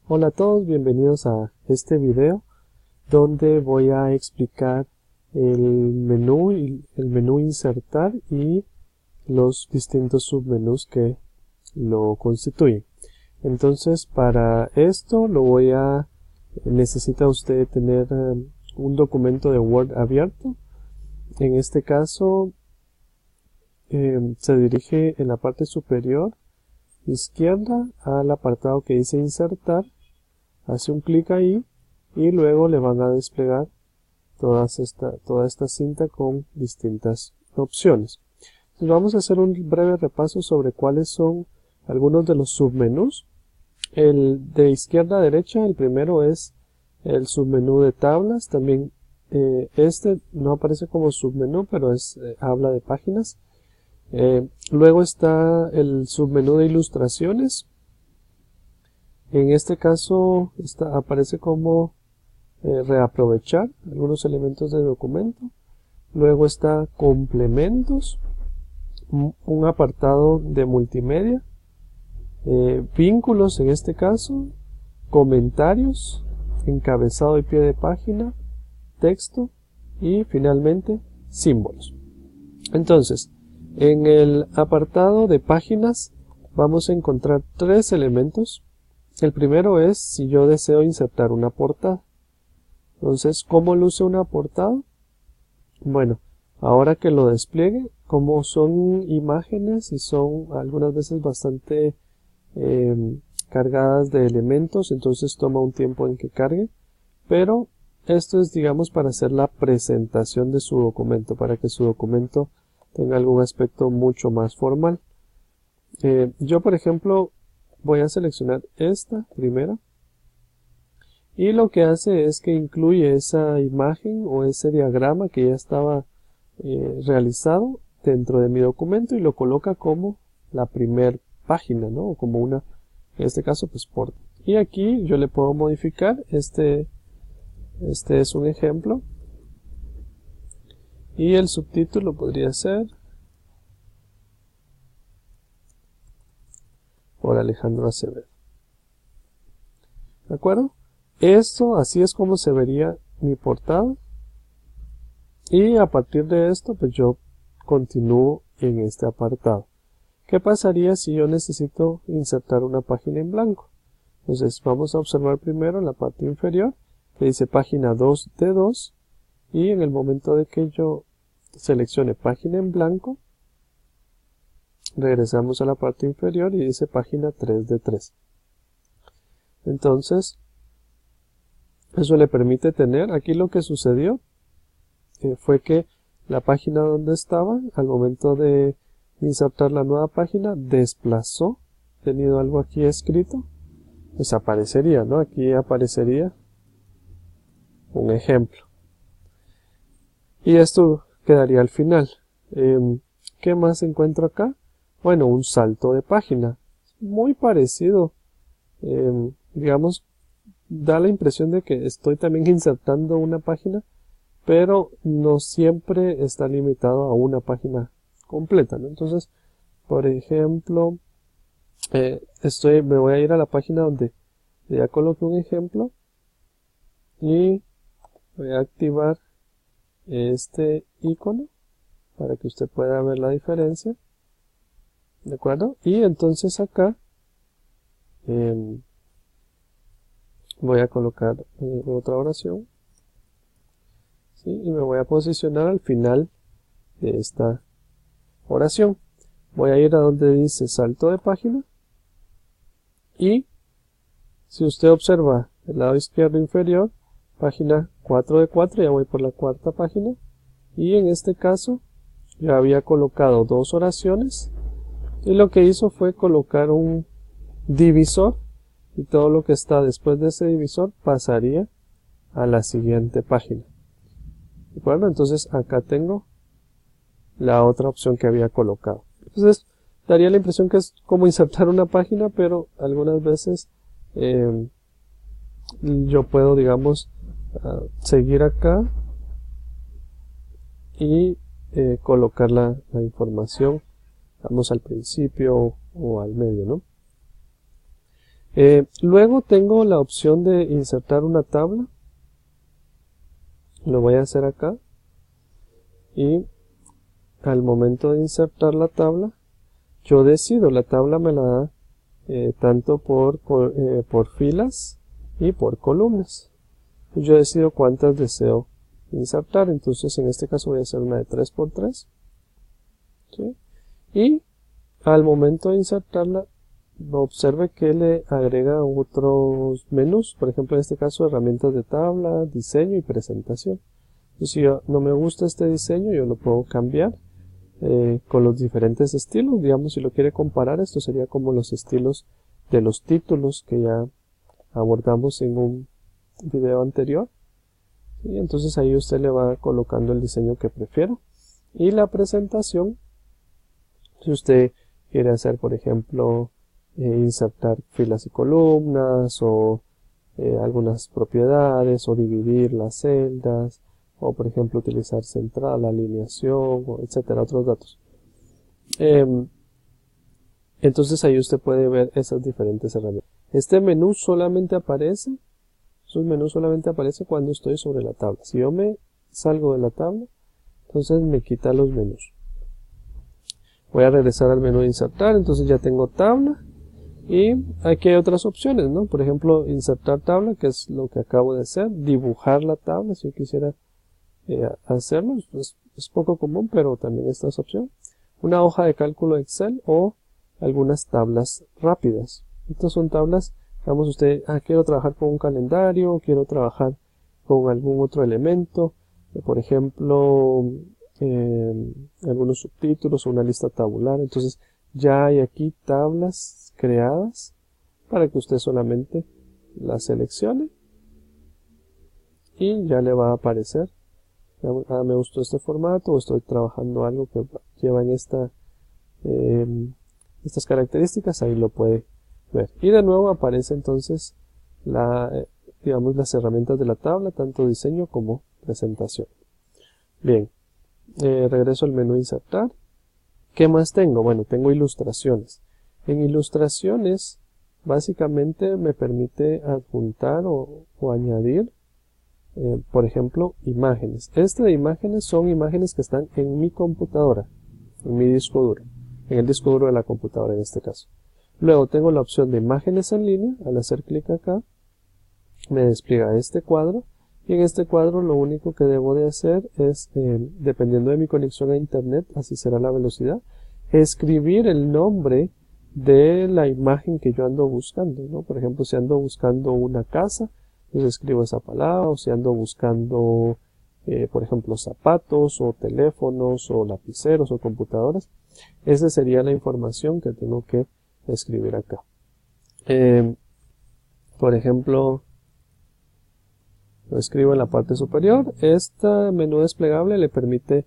Hola a todos, bienvenidos a este video donde voy a explicar el menú insertar y los distintos submenús que lo constituyen. Entonces, para esto necesita usted tener un documento de Word abierto. En este caso se dirige en la parte superior izquierda al apartado que dice insertar, hace un clic ahí y luego le van a desplegar toda esta cinta con distintas opciones. Entonces vamos a hacer un breve repaso sobre cuáles son algunos de los submenús. El de izquierda a derecha, el primero es el submenú de tablas. También este no aparece como submenú, pero habla de páginas. Luego está el submenú de ilustraciones. En este caso aparece como reaprovechar algunos elementos del documento. Luego está complementos, un apartado de multimedia, vínculos en este caso, comentarios, encabezado y pie de página, texto y finalmente símbolos. Entonces, en el apartado de páginas vamos a encontrar tres elementos. El primero es si yo deseo insertar una portada. Entonces, ¿cómo luce una portada? Bueno, ahora que lo despliegue, como son imágenes y son algunas veces bastante cargadas de elementos, entonces toma un tiempo en que cargue, pero esto es, digamos, para hacer la presentación de su documento, para que su documento tenga algún aspecto mucho más formal. Yo, por ejemplo, voy a seleccionar esta primera y lo que hace es que incluye esa imagen o ese diagrama que ya estaba realizado dentro de mi documento y lo coloca como la primera página, ¿no? O como una, en este caso, pues portada. Y aquí yo le puedo modificar, este es un ejemplo, y el subtítulo podría ser por Alejandro Acevedo. ¿De acuerdo? Esto, así es como se vería mi portada. Y a partir de esto, pues yo continúo en este apartado. ¿Qué pasaría si yo necesito insertar una página en blanco? Entonces vamos a observar primero la parte inferior que dice página 2 de 2 y en el momento de que yo seleccione página en blanco, regresamos a la parte inferior y dice página 3 de 3. Entonces, eso le permite tener, aquí lo que sucedió fue que la página donde estaba, al momento de insertar la nueva página, desplazó, tenido algo aquí escrito, pues aparecería, ¿no? Aquí aparecería un ejemplo. Y esto quedaría al final. ¿Qué más encuentro acá? Bueno, un salto de página. Muy parecido. Digamos, da la impresión de que estoy también insertando una página, pero no siempre está limitado a una página completa, ¿no? Entonces, por ejemplo, me voy a ir a la página donde ya coloqué un ejemplo y voy a activar este icono para que usted pueda ver la diferencia, ¿de acuerdo? Y entonces acá voy a colocar otra oración, ¿sí? Y me voy a posicionar al final de esta oración. Voy a ir a donde dice salto de página y si usted observa el lado izquierdo inferior, página 4 de 4, ya voy por la cuarta página y en este caso ya había colocado dos oraciones y lo que hizo fue colocar un divisor y todo lo que está después de ese divisor pasaría a la siguiente página. ¿De acuerdo? Entonces acá tengo la otra opción que había colocado. Entonces daría la impresión que es como insertar una página, pero algunas veces yo puedo, digamos, seguir acá y colocar la información, vamos al principio o al medio, ¿no? Luego tengo la opción de insertar una tabla. Lo voy a hacer acá. Y al momento de insertar la tabla, yo decido, la tabla me la da tanto por filas y por columnas. Yo decido cuántas deseo insertar. Entonces en este caso voy a hacer una de 3×3. ¿Sí? Y al momento de insertarla, observe que le agrega otros menús. Por ejemplo, en este caso, herramientas de tabla, diseño y presentación. Y si no me gusta este diseño, yo lo puedo cambiar con los diferentes estilos. Digamos, si lo quiere comparar, esto sería como los estilos de los títulos que ya abordamos en un video anterior. Y entonces ahí usted le va colocando el diseño que prefiera. Y la presentación, si usted quiere hacer, por ejemplo, insertar filas y columnas, o algunas propiedades, o dividir las celdas, o por ejemplo utilizar central, alineación, etcétera, otros datos. Entonces ahí usted puede ver esas diferentes herramientas. Este menú solamente aparece, cuando estoy sobre la tabla. Si yo me salgo de la tabla, entonces me quita los menús. Voy a regresar al menú de insertar, entonces ya tengo tabla. Y aquí hay otras opciones, ¿no? Por ejemplo, insertar tabla, que es lo que acabo de hacer. Dibujar la tabla, si yo quisiera hacerlo. Es poco común, pero también esta es opción. Una hoja de cálculo Excel o algunas tablas rápidas. Estas son tablas, digamos usted, quiero trabajar con un calendario, quiero trabajar con algún otro elemento, por ejemplo, algunos subtítulos o una lista tabular. Entonces ya hay aquí tablas creadas para que usted solamente las seleccione y ya le va a aparecer. Me gustó este formato, o estoy trabajando algo que lleva en estas características, ahí lo puede ver. Y de nuevo aparece entonces digamos, las herramientas de la tabla, tanto diseño como presentación. Bien, regreso al menú insertar. ¿Qué más tengo? Bueno, tengo ilustraciones. En ilustraciones, básicamente me permite adjuntar o añadir, por ejemplo, imágenes. De imágenes son imágenes que están en mi computadora, en mi disco duro, en el disco duro de la computadora en este caso. Luego tengo la opción de imágenes en línea. Al hacer clic acá, me despliega este cuadro. Y en este cuadro lo único que debo de hacer es, dependiendo de mi conexión a internet, así será la velocidad, escribir el nombre de la imagen que yo ando buscando, ¿no? Por ejemplo, si ando buscando una casa, pues escribo esa palabra. O si ando buscando, por ejemplo, zapatos, o teléfonos, o lapiceros, o computadoras, esa sería la información que tengo que escribir acá. Por ejemplo, lo escribo en la parte superior. Este menú desplegable le permite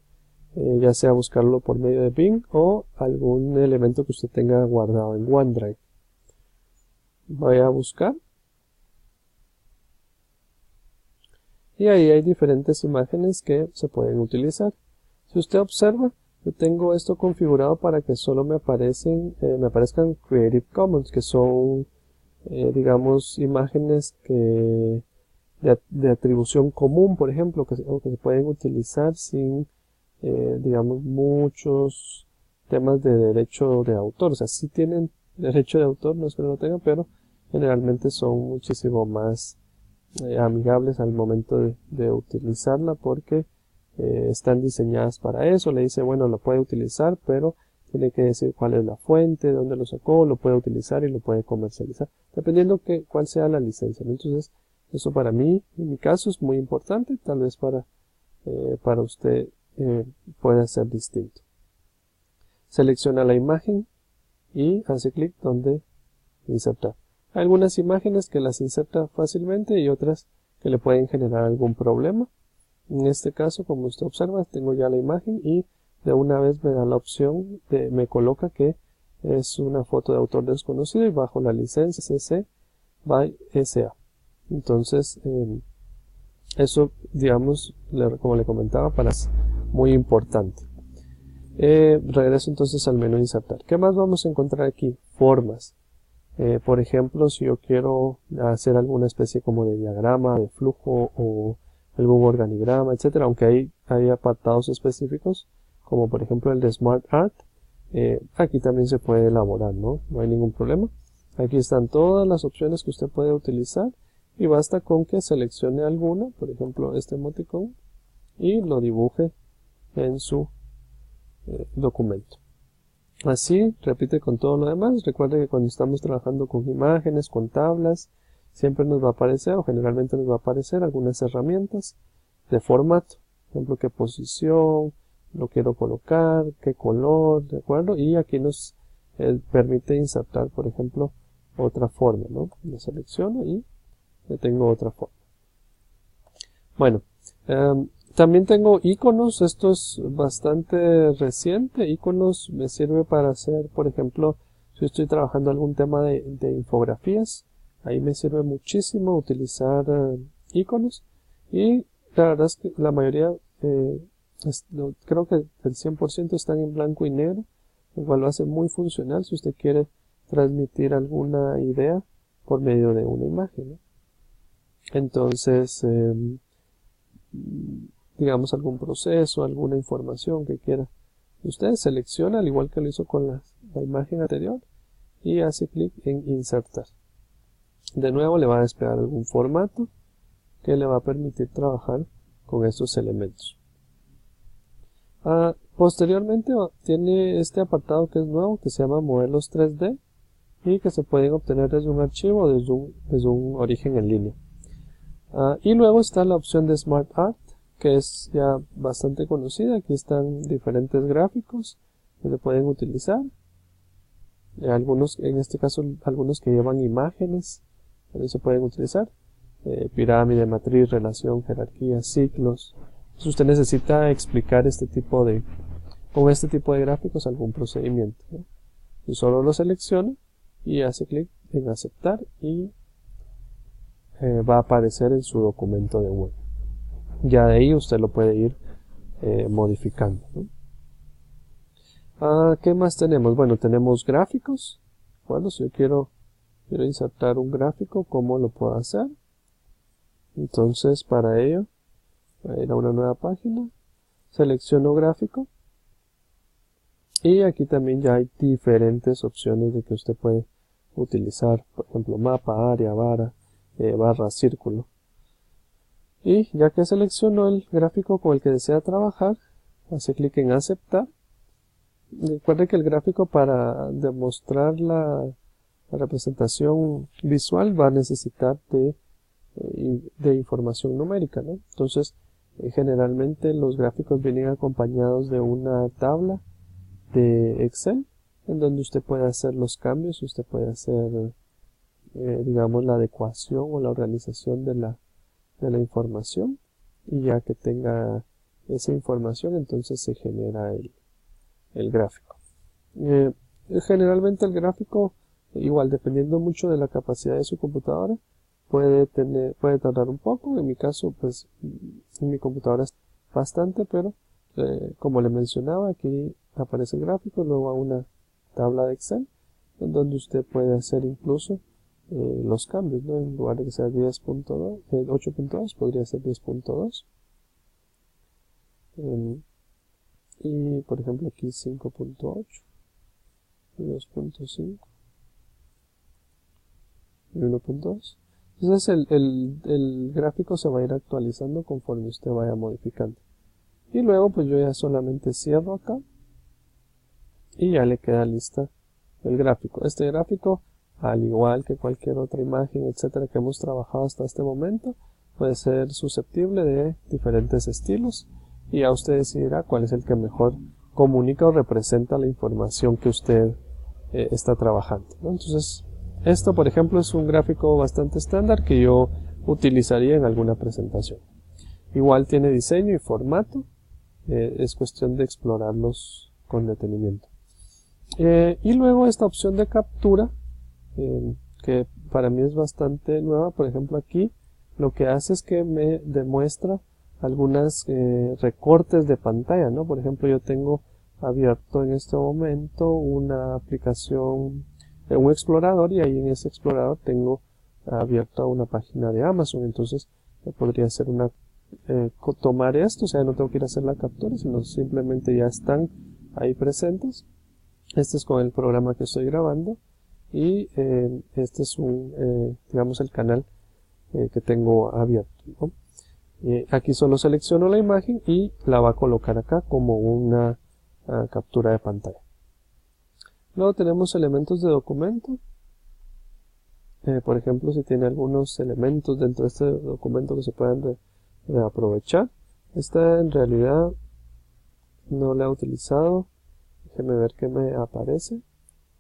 ya sea buscarlo por medio de Bing o algún elemento que usted tenga guardado en OneDrive. Voy a buscar. Y ahí hay diferentes imágenes que se pueden utilizar. Si usted observa, yo tengo esto configurado para que solo me aparezcan Creative Commons, que son, digamos, imágenes de atribución común, por ejemplo, que se pueden utilizar sin, digamos, muchos temas de derecho de autor. O sea, sí tienen derecho de autor, no es que no lo tengan, pero generalmente son muchísimo más amigables al momento de utilizarla, porque están diseñadas para eso. Le dice, bueno, lo puede utilizar, pero tiene que decir cuál es la fuente, dónde lo sacó, lo puede utilizar y lo puede comercializar, dependiendo cuál sea la licencia, ¿no? Entonces, eso para mí, en mi caso, es muy importante. Tal vez para usted pueda ser distinto. Selecciona la imagen y hace clic donde insertar. Hay algunas imágenes que las inserta fácilmente y otras que le pueden generar algún problema. En este caso, como usted observa, tengo ya la imagen y de una vez me da la opción, me coloca que es una foto de autor desconocido y bajo la licencia CC by SA. Entonces, eso, digamos, como le comentaba, para es muy importante. Regreso entonces al menú insertar. ¿Qué más vamos a encontrar aquí? Formas. Por ejemplo, si yo quiero hacer alguna especie como de diagrama, de flujo o algún organigrama, etcétera, aunque hay apartados específicos, como por ejemplo el de Smart Art, aquí también se puede elaborar, ¿no? No hay ningún problema. Aquí están todas las opciones que usted puede utilizar y basta con que seleccione alguna, por ejemplo este emoticón, y lo dibuje en su documento. Así repite con todo lo demás. Recuerde que cuando estamos trabajando con imágenes, con tablas, siempre nos va a aparecer o generalmente nos va a aparecer algunas herramientas de formato. Por ejemplo, qué posición lo quiero colocar, qué color, ¿de acuerdo? Y aquí nos permite insertar, por ejemplo, otra forma, ¿no? Lo selecciono y ya tengo otra forma. Bueno, también tengo iconos. Esto es bastante reciente. Iconos me sirve para hacer, por ejemplo, si estoy trabajando algún tema de infografías, ahí me sirve muchísimo utilizar iconos. Y la verdad es que la mayoría, creo que el 100% están en blanco y negro, lo cual lo hace muy funcional si usted quiere transmitir alguna idea por medio de una imagen, ¿no? Entonces, digamos algún proceso, alguna información que quiera. Usted selecciona, al igual que lo hizo con la imagen anterior, y hace clic en insertar. De nuevo le va a desplegar algún formato que le va a permitir trabajar con estos elementos. Posteriormente tiene este apartado que es nuevo, que se llama modelos 3D y que se pueden obtener desde un archivo o desde un origen en línea. Y luego está la opción de Smart Art, que es ya bastante conocida. Aquí están diferentes gráficos que se pueden utilizar. Algunos, en este caso, algunos que llevan imágenes, también se pueden utilizar. Pirámide, matriz, relación, jerarquía, ciclos. Si usted necesita explicar con este tipo de gráficos algún procedimiento, ¿no? Y solo lo selecciona y hace clic en aceptar y va a aparecer en su documento de Word. Ya de ahí usted lo puede ir modificando, ¿no? ¿Qué más tenemos? Bueno, tenemos gráficos. Bueno, si yo quiero insertar un gráfico, ¿cómo lo puedo hacer? Entonces, para ello, voy a ir a una nueva página, selecciono gráfico, y aquí también ya hay diferentes opciones de que usted puede utilizar, por ejemplo, mapa, área, vara, barra, círculo. Y ya que seleccionó el gráfico con el que desea trabajar, hace clic en aceptar. Recuerde que el gráfico, para demostrar la representación visual, va a necesitar de información numérica, ¿no? Entonces, generalmente los gráficos vienen acompañados de una tabla de Excel en donde usted puede hacer los cambios, usted puede hacer, digamos, la adecuación o la organización de la información, y ya que tenga esa información, entonces se genera el gráfico. Generalmente el gráfico, igual dependiendo mucho de la capacidad de su computadora, puede tardar un poco. En mi caso, pues en mi computadora es bastante, pero como le mencionaba, aquí aparece el gráfico, luego a una tabla de Excel en donde usted puede hacer incluso los cambios, ¿no? En lugar de que sea 10.2, 8.2, podría ser 10.2. Y por ejemplo aquí 5.8 y 2.5 y 1.2. Entonces el gráfico se va a ir actualizando conforme usted vaya modificando. Y luego pues yo ya solamente cierro acá y ya le queda lista el gráfico. Este gráfico, al igual que cualquier otra imagen, etcétera, que hemos trabajado hasta este momento, puede ser susceptible de diferentes estilos, y ya usted decidirá cuál es el que mejor comunica o representa la información que usted está trabajando, ¿no? Entonces, esto, por ejemplo, es un gráfico bastante estándar que yo utilizaría en alguna presentación. Igual tiene diseño y formato, es cuestión de explorarlos con detenimiento. Y luego esta opción de captura, que para mí es bastante nueva. Por ejemplo, aquí lo que hace es que me demuestra algunos recortes de pantalla, ¿no? Por ejemplo, yo tengo abierto en este momento una aplicación un explorador, y ahí en ese explorador tengo abierta una página de Amazon. Entonces podría hacer tomar esto, o sea, no tengo que ir a hacer la captura, sino simplemente ya están ahí presentes. Este es con el programa que estoy grabando, y este es digamos, el canal que tengo abierto, ¿no? Aquí solo selecciono la imagen y la va a colocar acá como una captura de pantalla. Luego tenemos elementos de documento. Por ejemplo, si tiene algunos elementos dentro de este documento que se pueden reaprovechar. Esta en realidad no la he utilizado. Déjeme ver qué me aparece.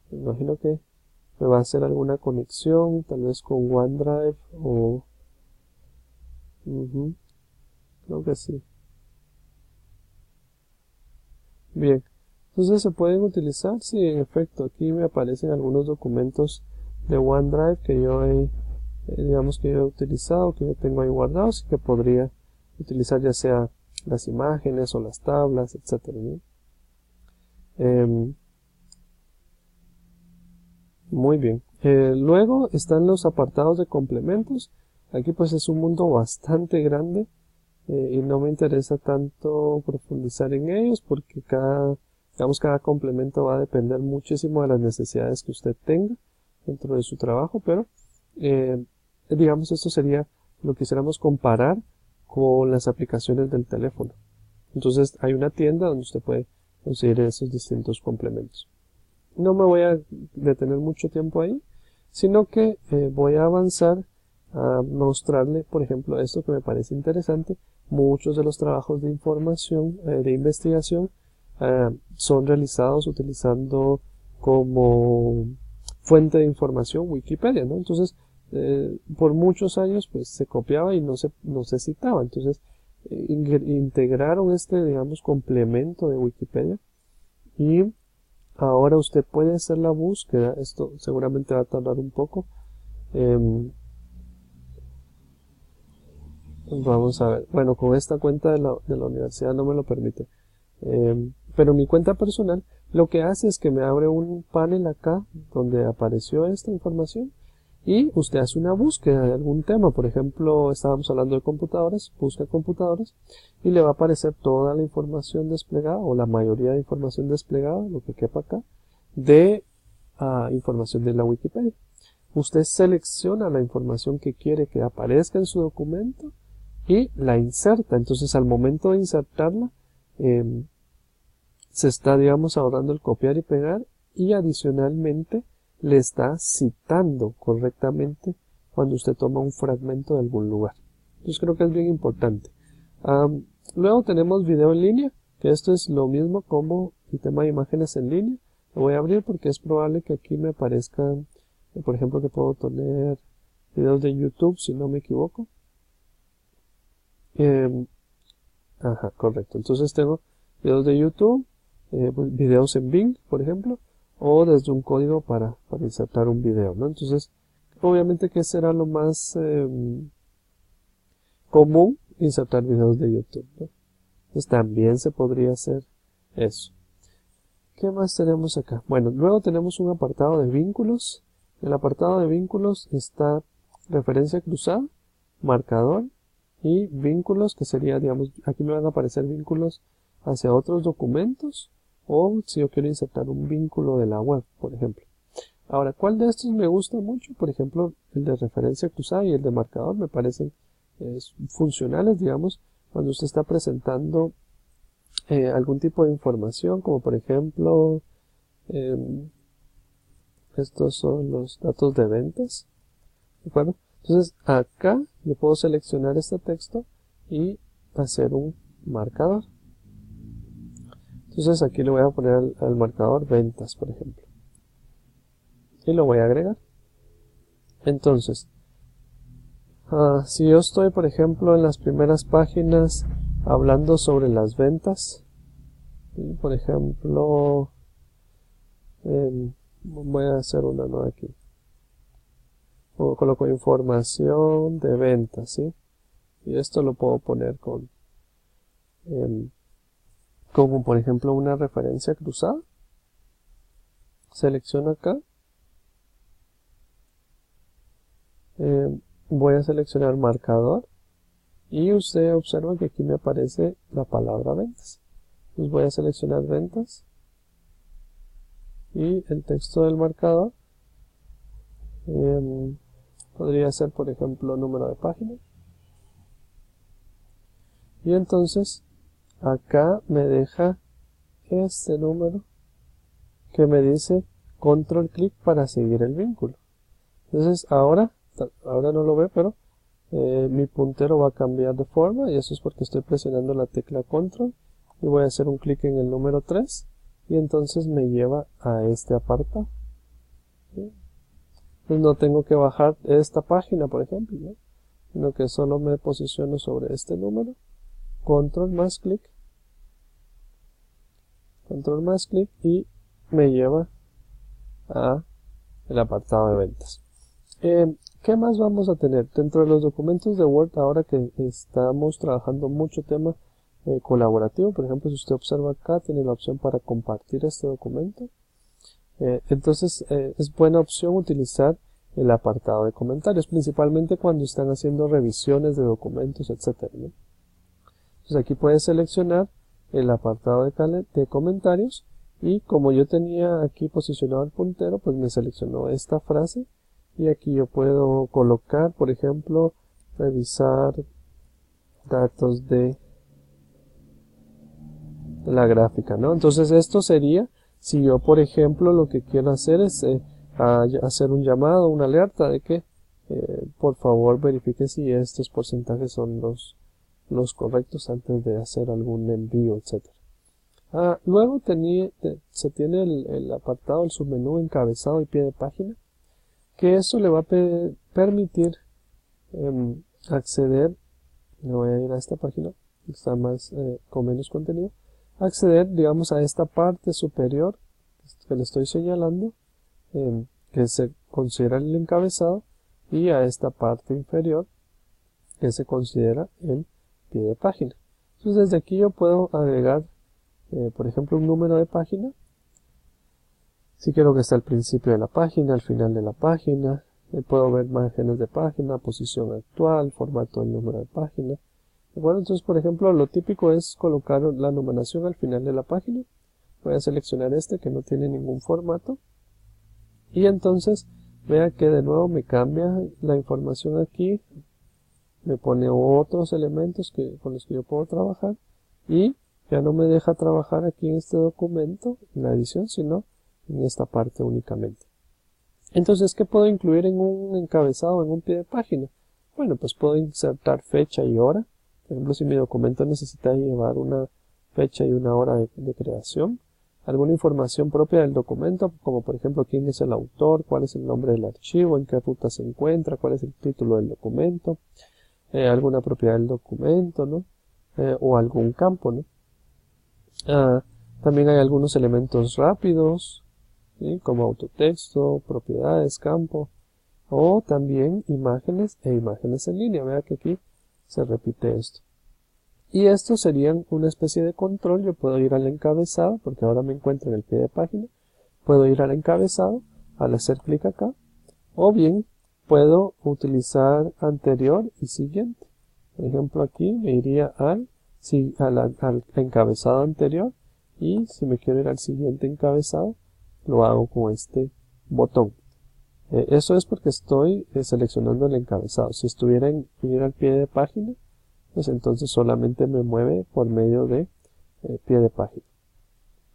Me imagino que me va a hacer alguna conexión, tal vez con OneDrive o... creo que sí. Bien, entonces se pueden utilizar. Sí, en efecto, aquí me aparecen algunos documentos de OneDrive que yo digamos que yo he utilizado, que yo tengo ahí guardados y que podría utilizar, ya sea las imágenes o las tablas, etcétera, ¿no? Muy bien. Luego están los apartados de complementos. Aquí pues es un mundo bastante grande, y no me interesa tanto profundizar en ellos, porque cada complemento va a depender muchísimo de las necesidades que usted tenga dentro de su trabajo, pero digamos, esto sería lo que quisiéramos comparar con las aplicaciones del teléfono. Entonces hay una tienda donde usted puede conseguir esos distintos complementos. No me voy a detener mucho tiempo ahí, sino que voy a avanzar a mostrarle, por ejemplo, esto que me parece interesante. Muchos de los trabajos de información, de investigación, son realizados utilizando como fuente de información Wikipedia, ¿no? Entonces, por muchos años pues se copiaba y no se citaba. Entonces, integraron este, digamos, complemento de Wikipedia, y ahora usted puede hacer la búsqueda. Esto seguramente va a tardar un poco. Vamos a ver. Bueno, con esta cuenta de la universidad no me lo permite. Pero mi cuenta personal lo que hace es que me abre un panel acá donde apareció esta información, y usted hace una búsqueda de algún tema. Por ejemplo, estábamos hablando de computadoras, busca computadoras y le va a aparecer toda la información desplegada, o la mayoría de información desplegada, lo que quepa acá, de información de la Wikipedia. Usted selecciona la información que quiere que aparezca en su documento y la inserta. Entonces, al momento de insertarla, se está, digamos, ahorrando el copiar y pegar, y adicionalmente le está citando correctamente cuando usted toma un fragmento de algún lugar. Entonces creo que es bien importante. Luego tenemos video en línea, que esto es lo mismo como el tema de imágenes en línea. Lo voy a abrir porque es probable que aquí me aparezcan, por ejemplo, que puedo tener videos de YouTube, si no me equivoco. Ajá, correcto. Entonces tengo videos de YouTube, videos en Bing, por ejemplo, o desde un código para insertar un video, ¿no? Entonces, obviamente que será lo más común, insertar videos de YouTube, ¿no? Entonces también se podría hacer eso. ¿Qué más tenemos acá? Bueno, luego tenemos un apartado de vínculos. En el apartado de vínculos está referencia cruzada, marcador y vínculos, que sería, digamos, aquí me van a aparecer vínculos hacia otros documentos, o si yo quiero insertar un vínculo de la web, por ejemplo. Ahora, ¿cuál de estos me gusta mucho? Por ejemplo, el de referencia cruzada y el de marcador me parecen funcionales, digamos, cuando usted está presentando algún tipo de información, como por ejemplo, estos son los datos de ventas, ¿de acuerdo? Entonces, acá yo puedo seleccionar este texto y hacer un marcador. Entonces aquí le voy a poner al marcador ventas, por ejemplo, y lo voy a agregar. Entonces, si yo estoy, por ejemplo, en las primeras páginas hablando sobre las ventas, por ejemplo, voy a hacer una nueva aquí, o coloco información de ventas, ¿sí? Y esto lo puedo poner como por ejemplo una referencia cruzada. Selecciono acá voy a seleccionar marcador y usted observa que aquí me aparece la palabra ventas. Entonces voy a seleccionar ventas y el texto del marcador podría ser, por ejemplo, número de página. Y entonces acá me deja este número que me dice control clic para seguir el vínculo. Entonces ahora no lo ve, pero mi puntero va a cambiar de forma, y eso es porque estoy presionando la tecla control y voy a hacer un clic en el número 3 y entonces me lleva a este apartado. ¿Sí? Entonces no tengo que bajar esta página, por ejemplo, ¿no? Sino que solo me posiciono sobre este número, control más clic y me lleva a el apartado de ventas. ¿Qué más vamos a tener? Dentro de los documentos de Word, ahora que estamos trabajando mucho tema colaborativo, por ejemplo, si usted observa acá, tiene la opción para compartir este documento. Entonces es buena opción utilizar el apartado de comentarios, principalmente cuando están haciendo revisiones de documentos, etc., ¿no? Entonces aquí puedes seleccionar el apartado de comentarios, y como yo tenía aquí posicionado el puntero, pues me seleccionó esta frase, y aquí yo puedo colocar, por ejemplo, revisar datos de la gráfica, ¿no? Entonces esto sería si yo, por ejemplo, lo que quiero hacer es hacer un llamado, una alerta de que por favor verifique si estos porcentajes son los correctos antes de hacer algún envío, etc. Luego se tiene el apartado, el submenú encabezado y pie de página, que eso le va a permitir acceder. Me voy a ir a esta página que está más con menos contenido, acceder, digamos, a esta parte superior que le estoy señalando, que se considera el encabezado, y a esta parte inferior que se considera el pie de página. Entonces desde aquí yo puedo agregar por ejemplo, un número de página. Si quiero que esté al principio de la página, al final de la página, puedo ver márgenes de página, posición actual, formato del número de página. Bueno, entonces por ejemplo lo típico es colocar la numeración al final de la página. Voy a seleccionar este que no tiene ningún formato, y entonces vea que de nuevo me cambia la información aquí, me pone otros elementos con los que yo puedo trabajar, y ya no me deja trabajar aquí en este documento, en la edición, sino en esta parte únicamente. Entonces, ¿qué puedo incluir en un encabezado, en un pie de página? Bueno, pues puedo insertar fecha y hora. Por ejemplo, si mi documento necesita llevar una fecha y una hora de creación, alguna información propia del documento, como por ejemplo quién es el autor, cuál es el nombre del archivo, en qué ruta se encuentra, cuál es el título del documento, alguna propiedad del documento, ¿no? O algún campo, ¿no? También hay algunos elementos rápidos, ¿sí? Como autotexto, propiedades, campo, o también imágenes e imágenes en línea. Vea que aquí se repite esto. Y estos serían una especie de control. Yo puedo ir al encabezado, porque ahora me encuentro en el pie de página. Puedo ir al encabezado al hacer clic acá, o bien puedo utilizar anterior y siguiente. Por ejemplo, aquí me iría al encabezado anterior, y si me quiero ir al siguiente encabezado, lo hago con este botón. Eso es porque estoy seleccionando el encabezado. Si estuviera en ir al pie de página, pues entonces solamente me mueve por medio de pie de página.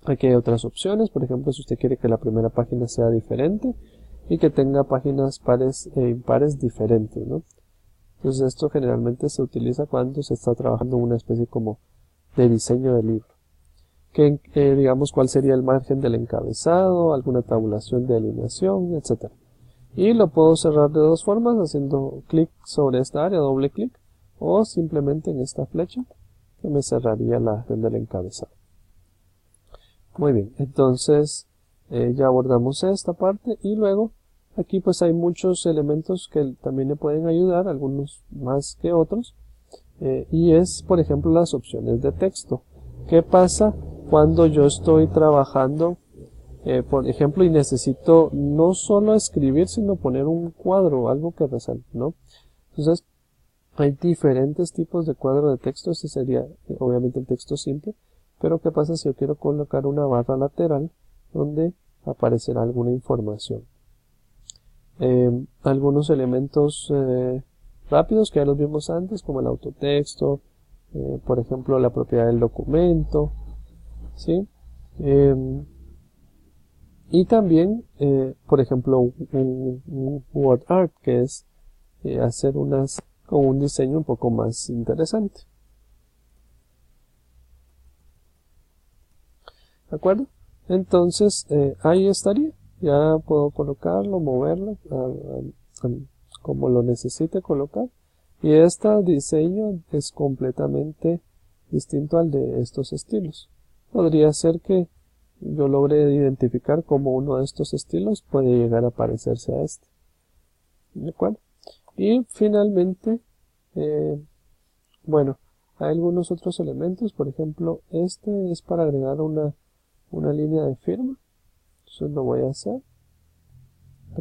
Aquí hay otras opciones. Por ejemplo, si usted quiere que la primera página sea diferente y que tenga páginas pares e impares diferentes, ¿no? Entonces esto generalmente se utiliza cuando se está trabajando en una especie como de diseño de libro. Digamos cuál sería el margen del encabezado, alguna tabulación de alineación, etc. Y lo puedo cerrar de dos formas, haciendo clic sobre esta área, doble clic, o simplemente en esta flecha que me cerraría la acción del encabezado. Muy bien, entonces ya abordamos esta parte, y luego aquí pues hay muchos elementos que también le pueden ayudar, algunos más que otros, y es por ejemplo las opciones de texto. ¿Qué pasa cuando yo estoy trabajando por ejemplo, y necesito no solo escribir, sino poner un cuadro, algo que resalte, ¿no? Entonces, hay diferentes tipos de cuadro de texto. Ese sería, obviamente, el texto simple. Pero, ¿qué pasa si yo quiero colocar una barra lateral donde aparecerá alguna información? Algunos elementos rápidos que ya los vimos antes, como el autotexto, por ejemplo, la propiedad del documento, ¿sí? Y también, por ejemplo, un word art, que es hacer con un diseño un poco más interesante. ¿De acuerdo? Entonces, ahí estaría. Ya puedo colocarlo, moverlo, como lo necesite colocar. Y este diseño es completamente distinto al de estos estilos. Podría ser que yo logre identificar cómo uno de estos estilos puede llegar a parecerse a este. ¿De acuerdo? Y finalmente, bueno, hay algunos otros elementos. Por ejemplo, este es para agregar una línea de firma. Entonces lo voy a hacer.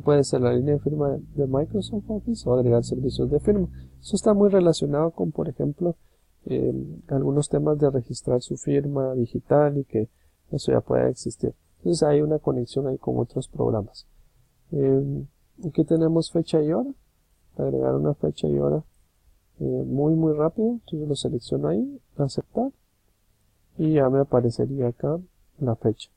Puede ser la línea de firma de Microsoft Office o agregar servicios de firma. Eso está muy relacionado con, por ejemplo, algunos temas de registrar su firma digital y que eso ya pueda existir. Entonces hay una conexión ahí con otros programas. Aquí tenemos fecha y hora. Agregar una fecha y hora muy rápido. Entonces lo selecciono ahí, aceptar, y ya me aparecería acá la fecha.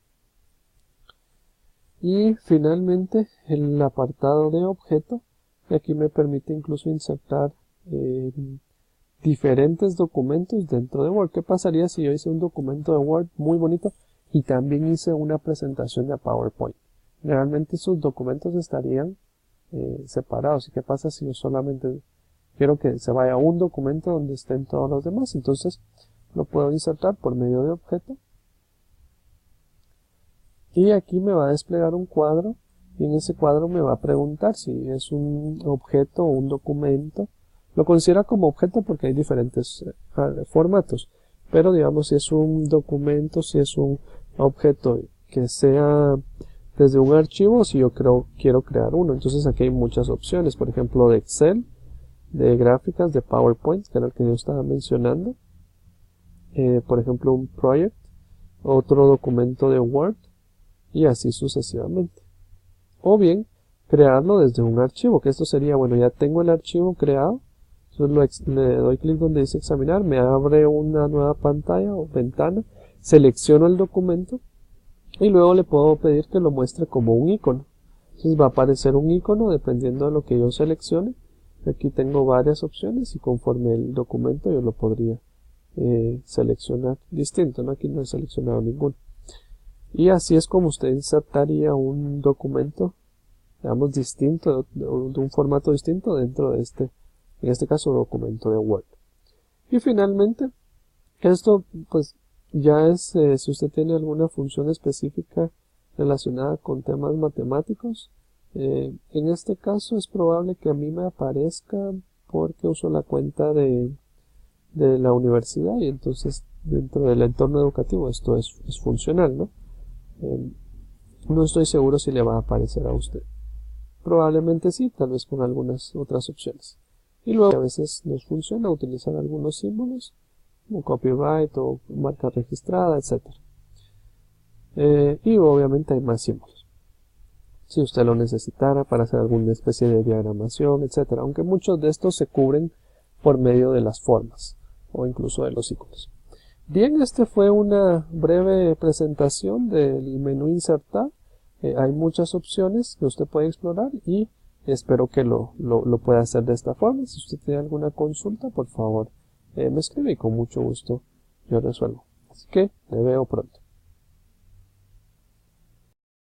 Y finalmente el apartado de objeto, y aquí me permite incluso insertar diferentes documentos dentro de Word. ¿Qué pasaría si yo hice un documento de Word muy bonito y también hice una presentación de PowerPoint? Realmente esos documentos estarían separados. ¿Y qué pasa si yo solamente quiero que se vaya a un documento donde estén todos los demás? Entonces lo puedo insertar por medio de objeto. Y aquí me va a desplegar un cuadro, y en ese cuadro me va a preguntar si es un objeto o un documento. Lo considera como objeto porque hay diferentes formatos, pero digamos si es un documento, si es un objeto que sea desde un archivo, si yo quiero crear uno. Entonces aquí hay muchas opciones, por ejemplo de Excel, de gráficas, de PowerPoint, que era el que yo estaba mencionando, por ejemplo un project, otro documento de Word, y así sucesivamente. O bien, crearlo desde un archivo, que esto sería, bueno, ya tengo el archivo creado, entonces le doy clic donde dice examinar, me abre una nueva pantalla o ventana, selecciono el documento, y luego le puedo pedir que lo muestre como un icono. Entonces va a aparecer un icono dependiendo de lo que yo seleccione. Aquí tengo varias opciones y conforme el documento yo lo podría seleccionar distinto, ¿no? Aquí no he seleccionado ninguno. Y así es como usted insertaría un documento, digamos, distinto, de un formato distinto dentro de en este caso, documento de Word. Y finalmente, esto pues ya es, si usted tiene alguna función específica relacionada con temas matemáticos, en este caso es probable que a mí me aparezca porque uso la cuenta de la universidad y entonces dentro del entorno educativo esto es funcional, ¿no? No estoy seguro si le va a aparecer a usted. Probablemente sí, tal vez con algunas otras opciones. Y luego a veces nos funciona utilizar algunos símbolos, como copyright o marca registrada, etc. Y obviamente hay más símbolos. Si usted lo necesitara para hacer alguna especie de diagramación, etc. Aunque muchos de estos se cubren por medio de las formas o incluso de los iconos. Bien, este fue una breve presentación del menú insertar. Hay muchas opciones que usted puede explorar y espero que lo pueda hacer de esta forma. Si usted tiene alguna consulta, por favor me escribe y con mucho gusto yo resuelvo. Así que le veo pronto.